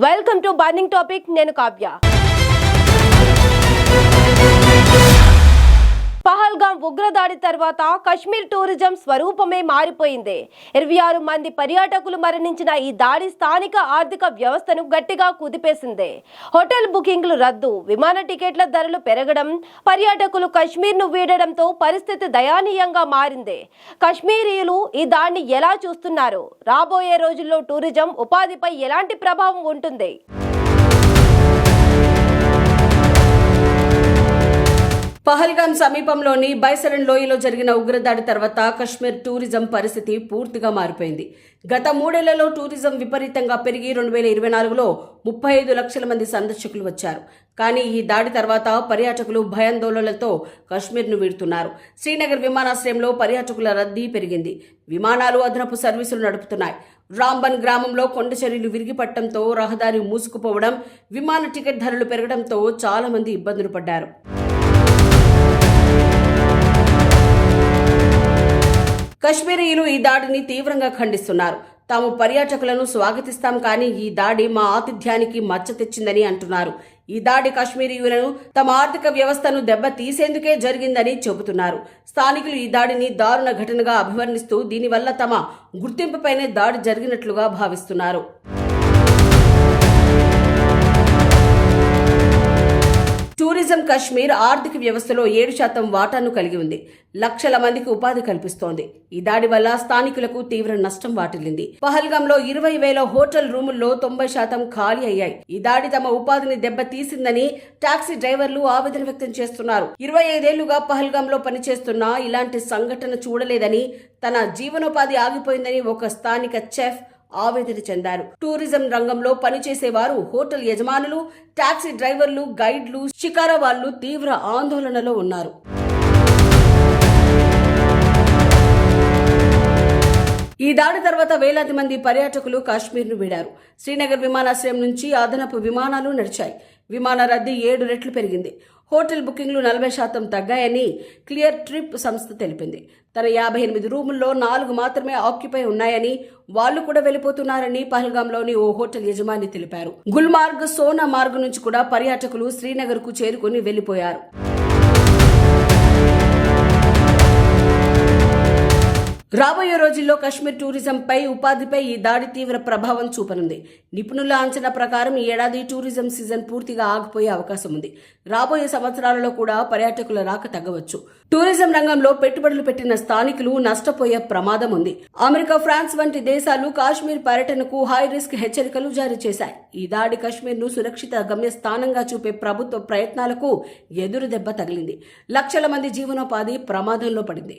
Welcome to burning topic. నేను కావ్య. పహల్గాం ఉగ్రదాడి తర్వాత కశ్మీర్ టూరిజం స్వరూపమే మారిపోయింది. 26 మంది పర్యాటకులు మరణించిన ఈ దాడి స్థానిక ఆర్థిక వ్యవస్థను గట్టిగా కుదిపేసింది. హోటల్ బుకింగ్లు రద్దు, విమాన టికెట్ల ధరలు పెరగడం, పర్యాటకులు కశ్మీర్ను వీడడంతో పరిస్థితి దయనీయంగా మారింది. కశ్మీరీయులు ఈ దాడిని ఎలా చూస్తున్నారు? రాబోయే రోజుల్లో టూరిజం ఉపాధిపై ఎలాంటి ప్రభావం ఉంటుంది? పహల్గాం సమీపంలోని బైసరన్ లోయలో జరిగిన ఉగ్రదాడి తర్వాత కశ్మీర్ టూరిజం పరిస్థితి పూర్తిగా మారిపోయింది. గత 3 ఏళ్లలో టూరిజం విపరీతంగా పెరిగి 2024లో 35 లక్షల మంది సందర్శకులు వచ్చారు. కానీ ఈ దాడి తర్వాత పర్యాటకులు భయాందోళనలతో కశ్మీర్ను వీడుతున్నారు. శ్రీనగర్ విమానాశ్రయంలో పర్యాటకుల రద్దీ పెరిగింది. విమానాలు అదనపు సర్వీసులు నడుపుతున్నాయి. రాంబన్ గ్రామంలో కొండ చర్యలు విరిగిపడటంతో రహదారి మూసుకుపోవడం, విమాన టికెట్ ధరలు పెరగడంతో చాలా మంది ఇబ్బందులు పడ్డారు. కశ్మీరీయులు ఈ దాడిని తీవ్రంగా ఖండిస్తున్నారు. తాము పర్యాటకులను స్వాగతిస్తాం, కానీ ఈ దాడి మా ఆతిథ్యానికి మచ్చ తెచ్చిందని అంటున్నారు. ఈ దాడి కశ్మీరీయులను తమ ఆర్థిక వ్యవస్థను దెబ్బతీసేందుకే జరిగిందని చెబుతున్నారు. స్థానికులు ఈ దాడిని దారుణ ఘటనగా అభివర్ణిస్తూ దీనివల్ల తమ గుర్తింపుపైనే దాడి జరిగినట్లుగా భావిస్తున్నారు. టూరిజం కశ్మీర్ ఆర్థిక వ్యవస్థలో 7% వాటాను కలిగి ఉంది. లక్షల మందికి ఉపాధి కల్పిస్తోంది. ఈ దాడి వల్ల స్థానికులకు తీవ్ర నష్టం వాటిల్లింది. పహల్గాంలో 20,000 హోటల్ రూముల్లో 90% ఖాళీ అయ్యాయి. ఈ దాడి తమ ఉపాధిని దెబ్బతీసిందని టాక్సీ డ్రైవర్లు ఆవేదన వ్యక్తం చేస్తున్నారు. 25 ఏళ్లుగా పహల్గాంలో పనిచేస్తున్నా ఇలాంటి సంఘటన చూడలేదని, తన జీవనోపాధి ఆగిపోయిందని ఒక స్థానిక చెఫ్ ఆవేదన చెందారు. టూరిజం రంగంలో పనిచేసేవారు, హోటల్ యజమానులు, టాక్సీ డ్రైవర్లు, గైడ్లు, షికారా వాళ్ళు తీవ్ర ఆందోళనలో ఉన్నారు. ఈ దాడి తర్వాత వేలాది మంది పర్యాటకులు కాశ్మీర్ను వీడారు. శ్రీనగర్ విమానాశ్రయం నుంచి అదనపు విమానాలు నడిచాయి. విమాన రద్దీ 7 రెట్లు పెరిగింది. హోటల్ బుకింగ్లు 40% తగ్గాయని క్లియర్ ట్రిప్ సంస్థ తెలిపింది. తన 58 రూముల్లో 4 మాత్రమే ఆక్యుపై ఉన్నాయని, వాళ్లు కూడా వెళ్లిపోతున్నారని పహల్గాంలోని ఓ హోటల్ యజమాని తెలిపారు. గుల్మార్గ్, సోనామార్గ్ నుంచి కూడా పర్యాటకులు శ్రీనగర్ కు చేరుకుని వెళ్లిపోయారు. రాబోయే రోజుల్లో కశ్మీర్ టూరిజంపై, ఉపాధిపై ఈ దాడి తీవ్ర ప్రభావం చూపనుంది. నిపుణుల అంచనా ప్రకారం ఈ ఏడాది టూరిజం సీజన్ పూర్తిగా ఆగిపోయే అవకాశం ఉంది. రాబోయే సంవత్సరాలలో కూడా పర్యాటకుల రాక తగ్గవచ్చు. టూరిజం రంగంలో పెట్టుబడులు పెట్టిన స్థానికులు నష్టపోయే ప్రమాదం ఉంది. అమెరికా, ఫ్రాన్స్ వంటి దేశాలు కాశ్మీర్ పర్యటనకు హై రిస్క్ హెచ్చరికలు జారీ చేశాయి. ఈ దాడి కశ్మీర్ను సురక్షిత గమ్యస్థానంగా చూపే ప్రభుత్వ ప్రయత్నాలకు ఎదురు దెబ్బ తగిలింది. లక్షల మంది జీవనోపాధి ప్రమాదంలో పడింది.